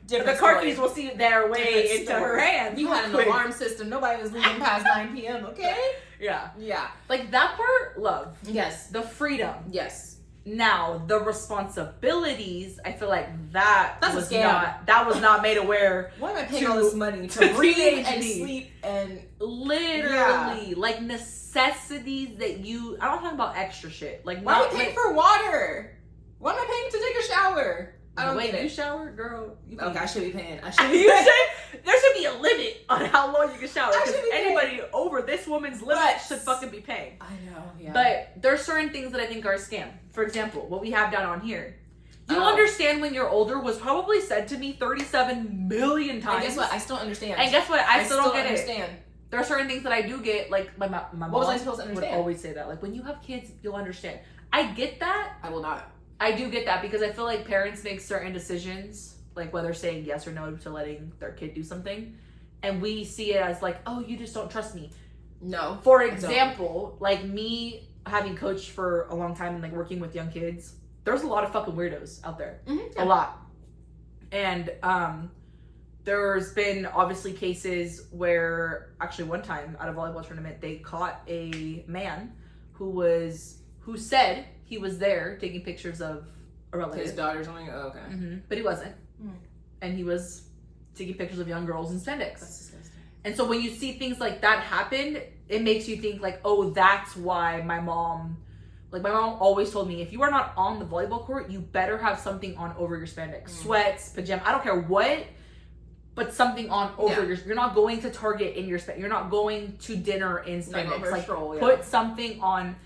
The different car story. keys will see their way Different into story. her hands. You had an Quick. alarm system. Nobody was leaving past 9 p.m., okay? Yeah. Yeah. Like that part, love. Yes. The freedom. Yes. Now the responsibilities, I feel like that That's a was scam. not made aware. Why am I paying To- all this money to to breathe teenage and me. sleep and... Literally, like necessities that you. I'm not talking about extra shit. Like Why am I not paying like, for water? Why am I paying to take a shower? I don't wait, get you it. shower, girl. You Okay, I pay. should be paying. I should be You paying. should. There should be a limit on how long you can shower. I Because should be paying. anybody over this woman's limit But- should fucking be paying. I know, yeah. But there's certain things that I think are a scam. For example, what we have down on here. You Oh. understand when you're older was probably said to me 37 million times. and guess what? I still understand. And guess what? I still don't get it. understand. There are certain things that I do get, like my mom What was I supposed to would understand? always say that. Like when you have kids, you'll understand. I get that. I will not. I do get that because I feel like parents make certain decisions, like whether saying yes or no to letting their kid do something. And we see it as like, oh, you just don't trust me. No. For don't. example, like me having coached for a long time and like working with young kids, there's a lot of fucking weirdos out there. Mm-hmm. A lot. And there's been obviously cases where actually one time at a volleyball tournament they caught a man who said he was there taking pictures of a relative. His daughter's only. Oh, okay. But he wasn't. Mm. And he was taking pictures of young girls in spandex. That's disgusting. And so when you see things like that happen, it makes you think like, oh, that's why my mom always told me, if you are not on the volleyball court, you better have something on over your spandex. Sweats, pajama, I don't care what, but something on over your, you're not going to Target in your spandex. You're not going to dinner in spandex. Like, put something on.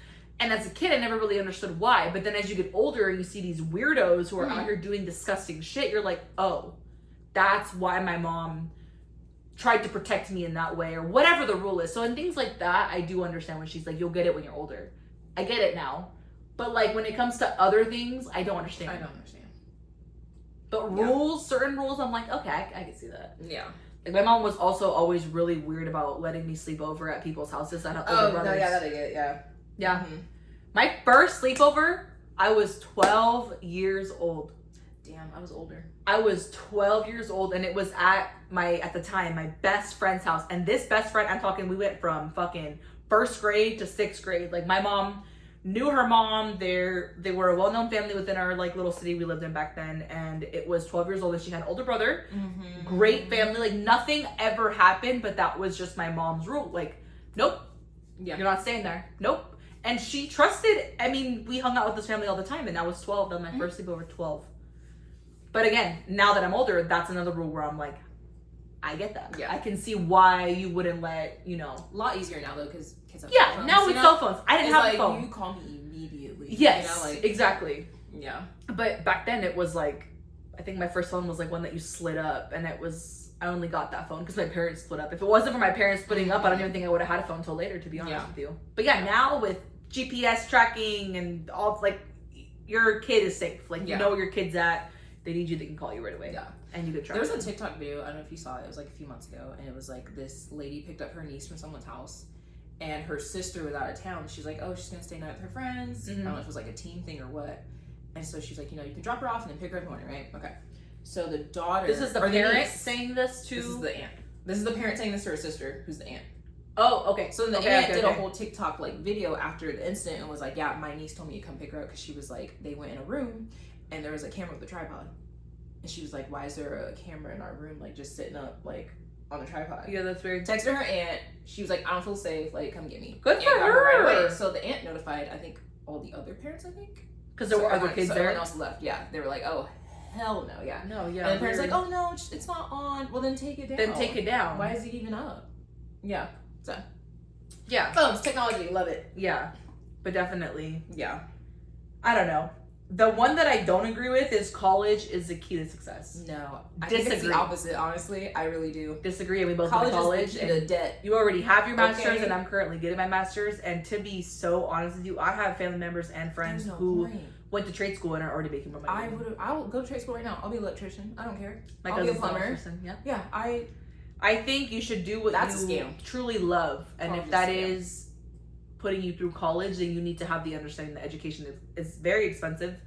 And as a kid, I never really understood why. But then as you get older and you see these weirdos who are out here doing disgusting shit, you're like, oh, that's why my mom tried to protect me in that way, or whatever the rule is. So in things like that, I do understand when she's like, you'll get it when you're older. I get it now. But like when it comes to other things, I don't understand. I don't understand. But rules, certain rules, I'm like, okay, I can see that. Yeah. Like my mom was also always really weird about letting me sleep over at people's houses. I don't older brothers. that I get. Yeah. Yeah. Mm-hmm. My first sleepover, I was 12 years old. Damn, I was older. I was 12 years old and it was at the time, my best friend's house. And this best friend, I'm talking, we went from fucking first grade to sixth grade. Like my mom knew her mom. They were a well-known family within our like little city we lived in back then. And it was 12 years old and she had an older brother. Mm-hmm. Great family. Like nothing ever happened, but that was just my mom's rule. Like, nope, Yeah. you're not staying there. Nope. And she trusted, I mean, we hung out with this family all the time and I was 12. That was my first sleepover, 12. But again, now that I'm older, that's another rule where I'm like, I get that. Yeah. I can see why you wouldn't let, A lot easier now though, because kids have Yeah, cell phones, now with cell phones. I didn't it's have like, a phone. you call me immediately. Yes, exactly. Yeah. But back then it was like, I think my first phone was like one that you slid up, and I only got that phone because my parents split up. If it wasn't for my parents splitting up, I don't even think I would have had a phone until later, to be honest with you. But yeah, now with GPS tracking and all, like, your kid is safe. Like, you know where your kid's at. They need you, they can call you right away. Yeah. And you can track There was them. a TikTok video, I don't know if you saw it, it was like a few months ago, and it was like this lady picked up her niece from someone's house, and her sister was out of town. She's like, oh, she's gonna stay night with her friends. I don't know if it was like a team thing or what. And so she's like, you know, you can drop her off and then pick her up in the morning, right? Okay. So the daughter. This is the parent saying this to. This is the aunt. This is the parent saying this to her sister, who's the aunt. Oh, okay. So the aunt did a whole TikTok like video after the incident and was like, yeah, my niece told me to come pick her up because she was like, they went in a room and there was a camera with a tripod. And she was like, why is there a camera in our room, like just sitting up like on a tripod? Yeah, that's weird. Texted her aunt. She was like, I don't feel safe. Like, come get me. Good for Aunt got her. Right away. So the aunt notified, I think, all the other parents, I think. Because there were other kids there. Everyone else left. Yeah. They were like, oh, hell no. Yeah. No, yeah. And the parents like, oh no, it's not on. Well, then take it down. Then take it down. Why is it even up? Yeah. So. Yeah. Phones, technology, love it. Yeah. But definitely. Yeah. I don't know. The one that I don't agree with is college is the key to success. No. I think it's the opposite, honestly. I really do. Disagree, and we both college went to college. Is the key to debt. You already have your master's, and I'm currently getting my master's. And to be so honest with you, I have family members and friends who went to trade school and are already making more money. I will go to trade school right now. I'll be an electrician. I don't care. My I'll be a plumber. Yeah. Yeah. I think you should do what you truly love, and if that is putting you through college, then you need to have the understanding that education is very expensive.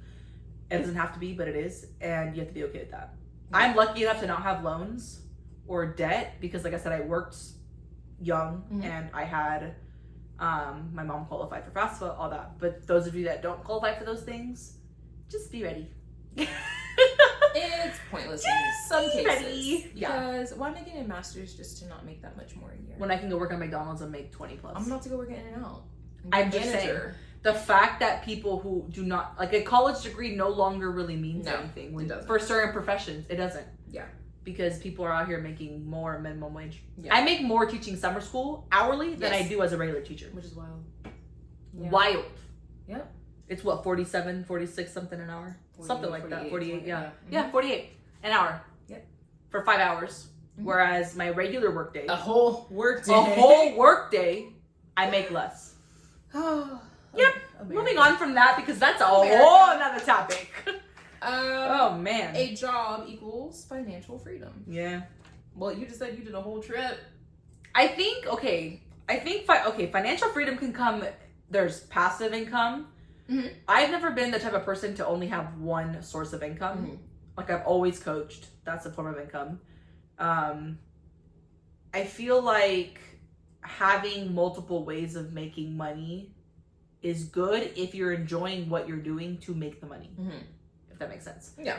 It doesn't have to be, but it is, and you have to be okay with that. Yeah. I'm lucky enough to not have loans or debt because, like I said, I worked young and I had my mom qualified for FAFSA, all that. But those of you that don't qualify for those things, just be ready. It's pointless in some cases. Ready. Because why am I getting a master's just to not make that much more a year? When I can go work at McDonald's and make 20 plus. I'm about to go work at In-N-Out. I'm just saying. The fact that people who do not, like, a college degree no longer really means anything. It doesn't. For certain professions, it doesn't. Yeah. Because people are out here making more minimum wage. Yeah. I make more teaching summer school hourly than I do as a regular teacher. Which is wild. Yeah. Wild. Yep. It's what, 47, 46 something an hour? Something like that. 48, yeah. Mm-hmm. Yeah, 48 an hour. Yep. For 5 hours. Mm-hmm. Whereas my regular work day. A whole work day, I make less. Yep. America. Moving on from that because that's a whole another topic. Oh man. A job equals financial freedom. Yeah. Well, you just said you did a whole trip. I think financial freedom can come. There's passive income. Mm-hmm. I've never been the type of person to only have one source of income. Mm-hmm. Like I've always coached. That's a form of income. I feel like having multiple ways of making money is good if you're enjoying what you're doing to make the money. Mm-hmm. If that makes sense. Yeah.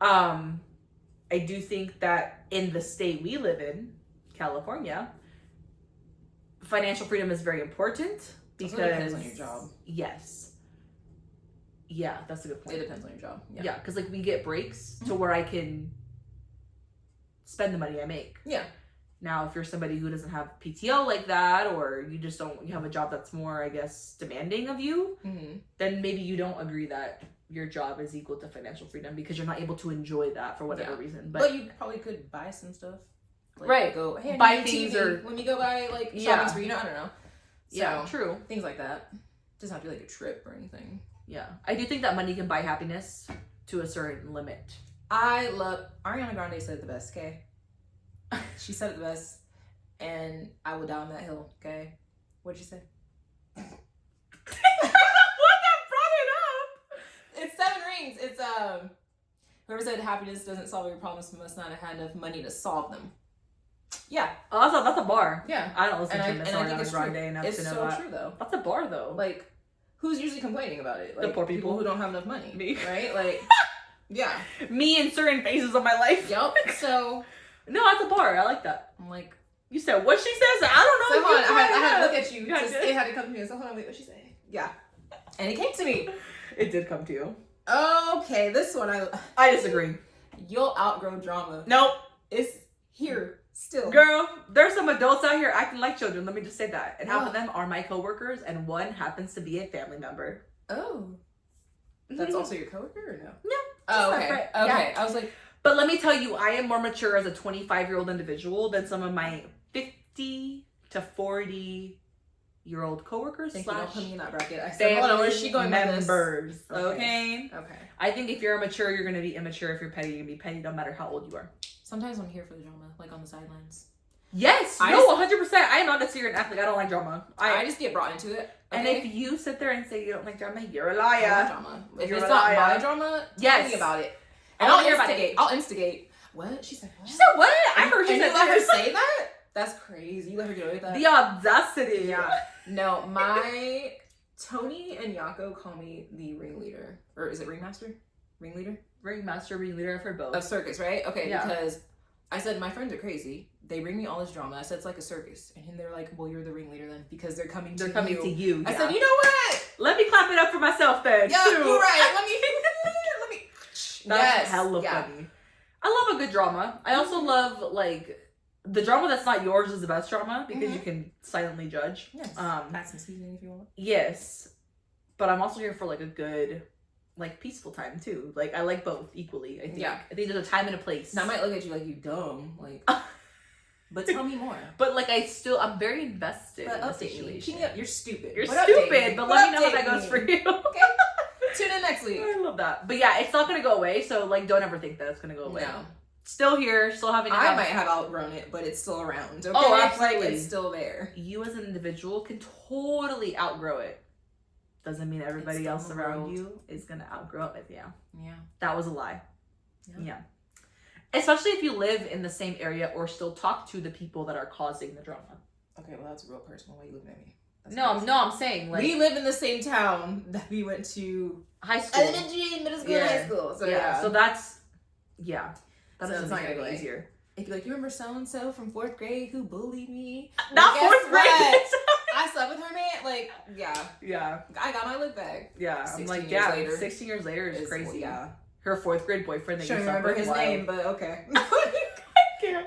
I do think that in the state we live in, California, financial freedom is very important because it depends on your job. Yes. Yeah, that's a good point. It depends on your job. Yeah, because like we get breaks to where I can spend the money I make. Yeah. Now, if you're somebody who doesn't have PTO like that, or you just don't, you have a job that's more, I guess, demanding of you, then maybe you don't agree that your job is equal to financial freedom because you're not able to enjoy that for whatever reason. But you probably could buy some stuff. Like, right. Go, hey, buy things or let me go buy like shopping spree. I don't know. So, yeah, true. Things like that. Doesn't have to be like a trip or anything. Yeah. I do think that money can buy happiness to a certain limit. I love Ariana Grande said it the best, okay? She said it the best, and I will die on that hill, okay? What'd you say? What that brought it up? It's 7 Rings. It's whoever said happiness doesn't solve your problems must not have had enough money to solve them. Yeah. Oh, that's a bar. Yeah. I don't listen to Miss Ariana Grande enough it's to know so that. true though. That's a bar though. Like, who's usually complaining about it? Like, the poor people who don't have enough money. Me. Right? Like, yeah. Me in certain phases of my life. Yep. So. No, that's a bar. I like that. I'm like. You said what she says? I don't know. So hold on. I had to look at you. It had to come to me. So hold on. Wait, what'd she say? Yeah. And it came to me. It did come to you. Okay, this one I disagree. You'll outgrow drama. Nope. It's here still. Girl, there's some adults out here acting like children. Let me just say that. And half of them are my coworkers, and one happens to be a family member. Oh. That's also your coworker or no? No. Oh, okay. separate. Okay. Yeah. I was like, But let me tell you, I am more mature as a 25-year-old individual than some of my 50 to 40-year-old coworkers thank you. Don't slash put me in that bracket. I said, hold on, where's she going with this? members. Okay. Okay. Okay. I think if you're immature, you're gonna be immature. If you're petty, you're gonna be petty, no matter how old you are. Sometimes I'm here for the drama, like on the sidelines. Yes, I no, 100%. I am not necessarily an athlete. I don't like drama. I just get brought into it. And okay? if you sit there and say you don't like drama, you're a I liar. want drama. If You're it's a not liar. my drama, tell me about it. And I I'll wanna hear about instigate. it. I'll instigate. What? She said what? She said what? I heard she and said you let her that. say that? That's crazy. You let her get away with that? The audacity. Yeah. No, my Tony and Yako call me the ringleader. Or is it ringmaster? Ringleader? Ringmaster, ringleader, I've heard both. Of circus, right? Okay, Yeah. because I said my friends are crazy. They bring me all this drama. I said it's like a circus. And then they're like, well, you're the ringleader then because they're coming to you. I said, you know what? Let me clap it up for myself then. Yeah, too. you're right. Let me. That's hella funny. I love a good drama. I also love like the drama that's not yours is the best drama because you can silently judge. Yes. Add some seasoning if you want. Yes, but I'm also here for like a good, like peaceful time too. Like I like both equally. I think. Yeah. I think there's a time and a place. Now I might look at you like you dumb, like. But tell me more. But like I'm very invested in the update me. situation. You're stupid. You're But stupid, update me. but But let me know how update that goes me. for you. Okay. Tune in next week. I love that. But yeah, it's not gonna go away. So like, don't ever think that it's gonna go away. No. Still here, still having. I might have outgrown it, but it's still around. Okay? Oh, It's like absolutely. it's still there. You as an individual can totally outgrow it. Doesn't mean everybody still else in the around world. you is gonna outgrow it with you. Yeah. That was a lie. Yeah. Especially if you live in the same area or still talk to the people that are causing the drama. Okay, well that's real personal. Why are you looking at me? That's No, crazy. I'm saying like we live in the same town that we went to high school. elementary, middle school, Yeah. high school. So So that's that So doesn't it's make not it gonna any be- easier. If you're like, you remember so and so from 4th grade who bullied me? Not Well, guess fourth grade. what? I slept with her, man. Like, yeah, Yeah. I got my look back. Yeah. I'm 16 like, years yeah, later. 16 years later is crazy. Yeah. Her 4th grade boyfriend that Sure, you remember slept his with, wild. name, but okay.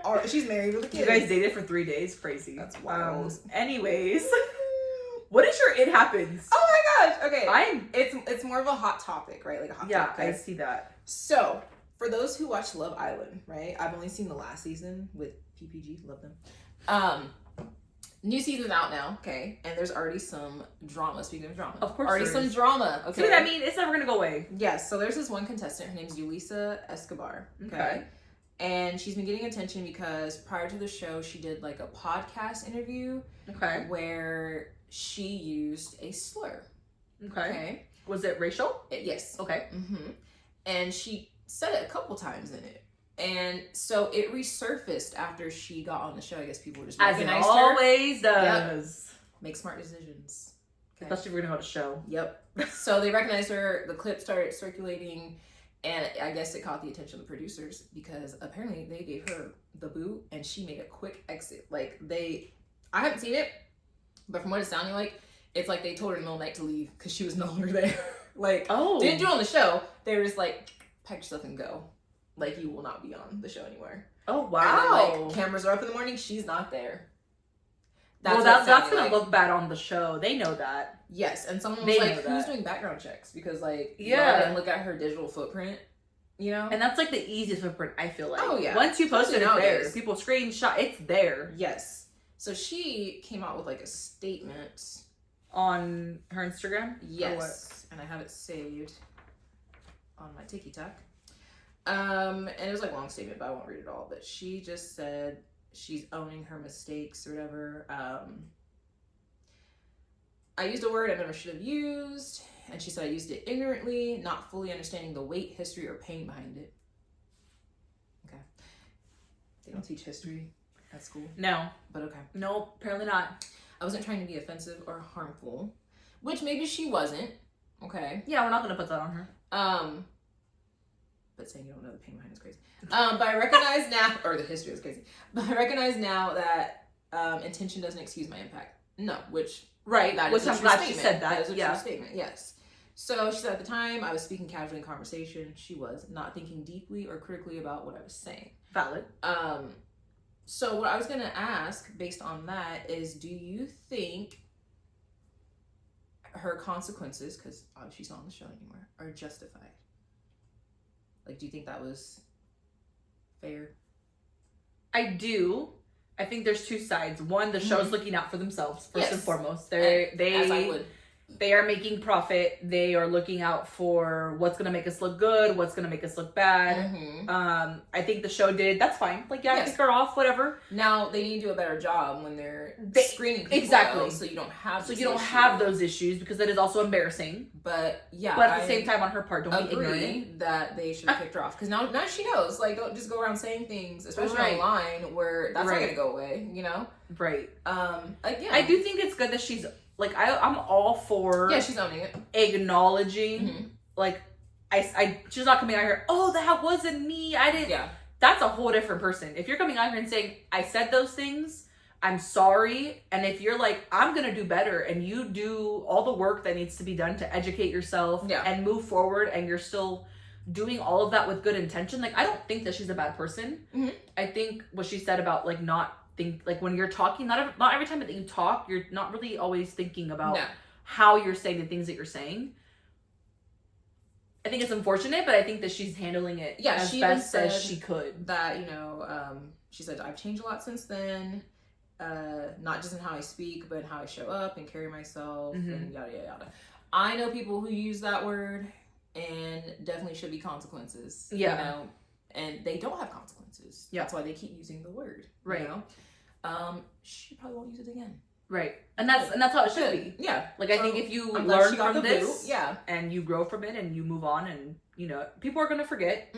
Or she's married with a kid. You guys dated for 3 days? Crazy. That's wild. Anyways, what is your it happens? Oh my gosh. Okay. I'm It's more of a hot topic, right? Like a hot topic. I see that. So, for those who watch Love Island, right? I've only seen the last season with PPG. Love them. New season's out now, okay? And there's already some drama. Speaking of drama. Of course Already there some is. drama, okay? See what I mean? It's never gonna go away. Yes. So, there's this one contestant. Her name's Yulisa Escobar, okay? And she's been getting attention because prior to the show, she did like a podcast interview Okay. where she used a slur, Okay. okay? Was it racial? Yes. Okay. Mm-hmm. And she said it a couple times in it. And so it resurfaced after she got on the show. I guess people were just As it recognized her. always does. Make smart decisions. Okay. Especially if we're gonna go to show. Yep. So they recognized her. The clip started circulating, and I guess it caught the attention of the producers because apparently they gave her the boot, and she made a quick exit. Like I haven't seen it, but from what it sounded like, it's like they told her in the middle of the night to leave because she was no longer there. Like, Oh. didn't do it on the show. They were just like, pack yourself and go. Like, you will not be on the show anymore. Oh And wow. then, like, cameras are up in the morning. She's not there. Well, what it that's sounded gonna like. look bad on the show. They know that. Yes, and someone They was know like, "Who's that. doing background checks?" Because like, Yeah. y'all didn't look at her digital footprint. You know. And that's like the easiest footprint, I feel like. Oh, yeah. Once you post it, Especially it's there. nowadays. People screenshot, it's there Yes. So she came out with like a statement. on her Instagram. Yes, and I have it saved on my TikTok. And it was like a long statement, but I won't read it all. But she just said she's owning her mistakes or whatever. I used a word I never should have used, and she said I used it ignorantly, not fully understanding the weight, history, or pain behind it. Okay. They don't teach history at school, No, but okay. no, apparently not. I wasn't trying to be offensive or harmful, which maybe she wasn't. Okay. Yeah, we're not gonna put that on her. But saying you don't know the pain behind it is crazy. But I recognize now, or the history is crazy. But I recognize now that intention doesn't excuse my impact. No, which Right, that which is a I'm true glad statement. she said that. That is a Yeah. true statement. Yes. So she said at the time I was speaking casually in conversation. She was not thinking deeply or critically about what I was saying. Valid. So what I was gonna ask based on that is, do you think her consequences, because she's not on the show anymore, are justified? Like, do you think that was fair? I do. I think there's two sides. One, the show's looking out for themselves first and foremost. As I would. They are making profit. They are looking out for what's gonna make us look good, what's gonna make us look bad. I think the show did. That's fine. Like, yeah, kick her off, whatever. Now they need to do a better job when they're screening people, exactly, so you don't have those issues, because that is also embarrassing. But yeah, but at the same time, on her part, don't be agree ignorant that they should have kicked her off, because now she knows. Like, don't just go around saying things, especially online, where that's not gonna go away. You know, right? Again, I do think it's good that she's. Like, I'm all for... Yeah, she's owning it. Acknowledging, like, she's not coming out here, oh, that wasn't me, I didn't... Yeah. That's a whole different person. If you're coming out here and saying, I said those things, I'm sorry, and if you're like, I'm gonna do better, and you do all the work that needs to be done to educate yourself and move forward, and you're still doing all of that with good intention, like, I don't think that she's a bad person. I think what she said about, like, not... like when you're talking, not every time that you talk, you're not really always thinking about how you're saying the things that you're saying. I think it's unfortunate, but I think that she's handling it as best as she could. That, you know, she said, I've changed a lot since then, not just in how I speak, but in how I show up and carry myself and yada, yada, yada. I know people who use that word, and definitely should be consequences. You know? And they don't have consequences. That's why they keep using the word. Right. You know? She probably won't use it again. Right. And that's how it should be. Yeah. Like, I think if you learn from this and you grow from it and you move on, and, you know, people are going to forget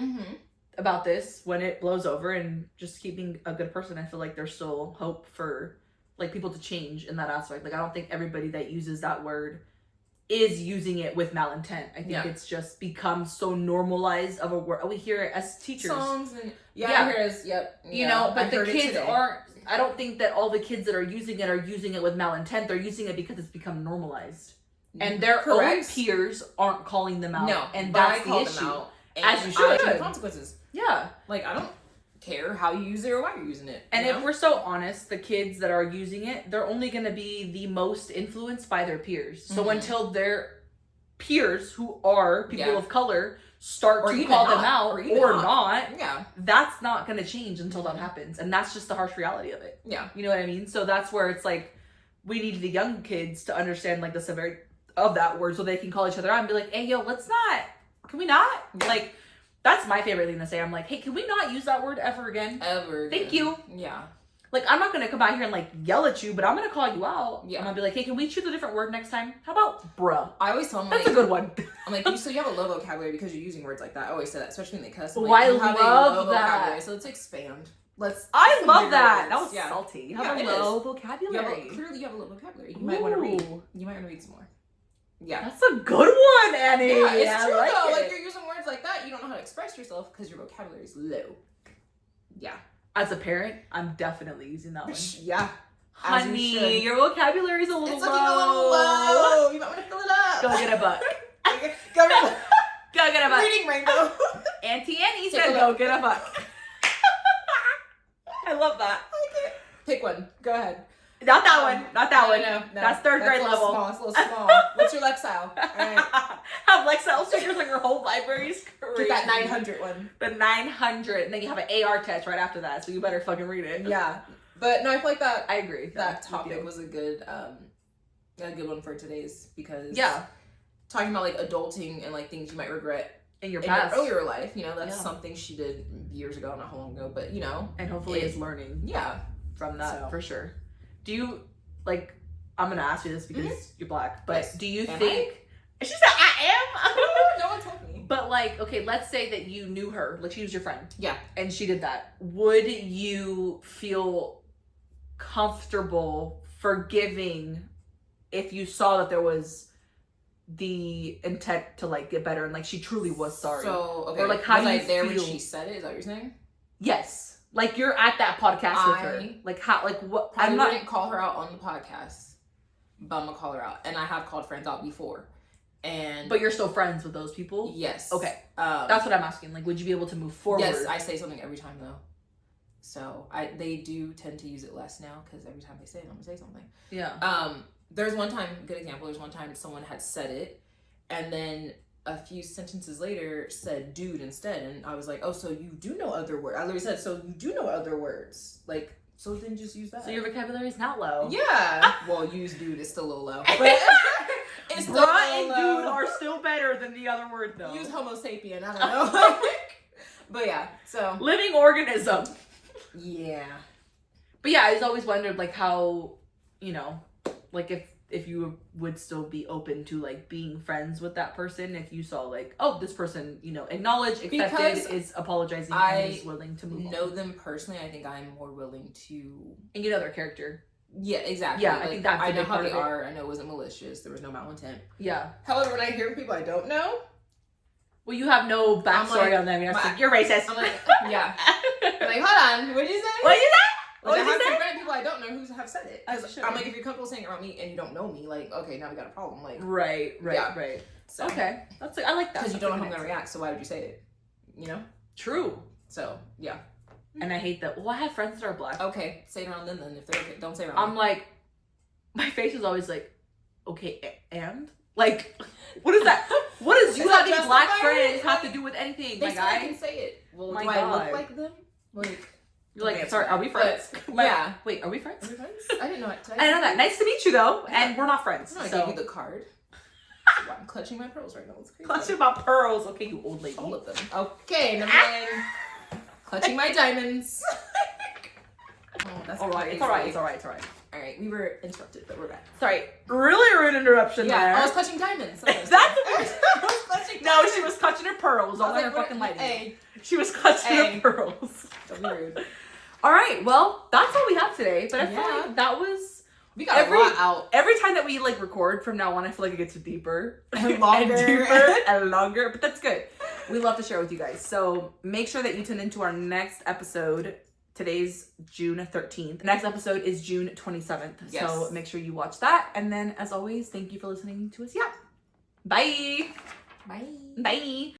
about this when it blows over, and just keeping a good person. I feel like there's still hope for, like, people to change in that aspect. Like, I don't think everybody that uses that word is using it with malintent. I think it's just become so normalized of a word. We hear it as teachers. Songs and I hear it as, you know, but the kids aren't. I don't think that all the kids that are using it with malintent. They're using it because it's become normalized, and their own peers aren't calling them out. No, and that's the issue. Them out, as you should. The consequences. Yeah, like, I don't care how you use it or why you're using it. And if we're so honest, the kids that are using it, they're only going to be the most influenced by their peers. So until their peers, who are people of color, start to call them out or not, that's not going to change until that happens. And that's just the harsh reality of it. Yeah. You know what I mean? So that's where it's like, we need the young kids to understand, like, the severity of that word, so they can call each other out and be like, hey, yo, can we not? Like, that's my favorite thing to say. I'm like, hey, can we not use that word ever again? Thank you. Yeah. Like, I'm not going to come out here and, like, yell at you, but I'm going to call you out. Yeah. I'm going to be like, hey, can we choose a different word next time? How about bruh? I always tell them, that's, like, a good one. I'm like, so you have a low vocabulary because you're using words like that. I always say that, especially when they cuss. Like, I love that. Vocabulary, so let's expand. I love that. That was salty. You have a low vocabulary. Clearly, you have a low vocabulary. You might want to read. You might want to read some more. Yeah. That's a good one, Annie. Yeah, it's true, though. Like, you're using words like that, you don't know how to express yourself because your vocabulary is low. Yeah. As a parent, I'm definitely using that one. Yeah. Honey, your vocabulary is a little low. It's looking a little low. You might want to fill it up. Go get a book. Go get a book. Reading Rainbow. Auntie Annie said go get a book. I love that. Okay. Pick one. Go ahead. Not that one. Not that one. No. That's third grade level. It's a little small. What's your Lexile? All right. Have Lexile stickers on your whole library. Get that 900 one. The 900. And then you have an AR test right after that, so you better fucking read it. Yeah. But no, I feel like that. I agree. That topic was a good one for today's, because talking about, like, adulting and, like, things you might regret in your past, your earlier life, you know, that's something she did years ago, not how long ago, but, you know, and hopefully is learning from that for sure. Do you, like, I'm gonna ask you this because you're black, but do you think she said I am? No one told me. But, like, okay, let's say that you knew her, like, she was your friend, and she did that. Would you feel comfortable forgiving if you saw that there was the intent to, like, get better and, like, she truly was sorry? So, okay, or, like, how do you there feel when she said it? Is that what you're saying? Yes. Like, you're at that podcast with her. Like, how, like, what? I wouldn't call her out on the podcast, but I'm gonna call her out. And I have called friends out before. But you're still friends with those people? Yes. Okay. That's what I'm asking. Like, would you be able to move forward? Yes, I say something every time, though. So, they do tend to use it less now, because every time they say it, I'm gonna say something. Yeah. There's one time, good example, there's one time someone had said it, and then a few sentences later said dude instead, and I was like, oh, so you do know other words. I literally said, so you do know other words. Like, so then just use that. So your vocabulary is not low. Yeah. Well, use dude is still a little low. But it's still Bruh a and little dude low. are still better than the other word though. Use homo sapien, I don't know. But yeah, so. Living organism. Yeah. But yeah, I just always wondered like how, you know, like if you would still be open to like being friends with that person if you saw like, oh, this person, you know, acknowledged, accepted, Because is apologizing, I and is willing to move know on. them personally, I think I'm more willing to. And you know their character. Yeah, exactly. Yeah, I Like, think that's a I know big how part they of it. are. I know it wasn't malicious. There was no malintent. Yeah. However, when I hear people I don't know, Well, you have no backstory like, on them. You're just like, you're racist. I'm like, yeah. I'm like, hold on, what did you say? What did you say? Which What I did you have say? confronted people I don't know who have said it. 'Cause As you should. I'm like, if you're comfortable saying it around me and you don't know me, like, okay, now we got a problem. Like, Right, Yeah. right. so. Okay, that's I like that. Because you That's don't a know how good I'm gonna answer. react, so why would you say it? You know? True. So, yeah. And I hate that. Well, I have friends that are black. Okay, say it around them then. If they're okay, don't say it around I'm me. like, my face is always like, okay, and like, what is that? What does you Is that having black justified? friends have to do with anything, They my said I guy? can say it. Well, My do I God. look like them? Like, You're like, Okay, sorry, are we friends? but, yeah. Wait, are we friends? are we friends? I didn't know it. I didn't know that. Nice to meet you though, and we're not friends. I So gave you the card. Wow, I'm clutching my pearls right now. It's crazy. clutching my pearls, okay, you old lady. All of them. Okay, number 9. Clutching my diamonds. Oh, that's All right, crazy. it's all right, it's all right, it's all right. All right, we were interrupted, but we're back. Sorry, really rude interruption Yeah, there. I was clutching diamonds. That's I was clutching No, diamonds. she was clutching her pearls. Don't I was let her like, what- fucking lie to you. Hey, She was clutching Hey. her pearls. don't be rude. All right, well, that's all we have today. But I feel Yeah. like that was We got Every- a lot out. every time that we like record from now on. I feel like it gets deeper And longer. and deeper and longer. But that's good. We love to share with you guys. So make sure that you tune into our next episode. Today's June 13th. The next episode is June 27th. Yes. So make sure you watch that. And then, as always, thank you for listening to us. Yeah. Bye. Bye. Bye.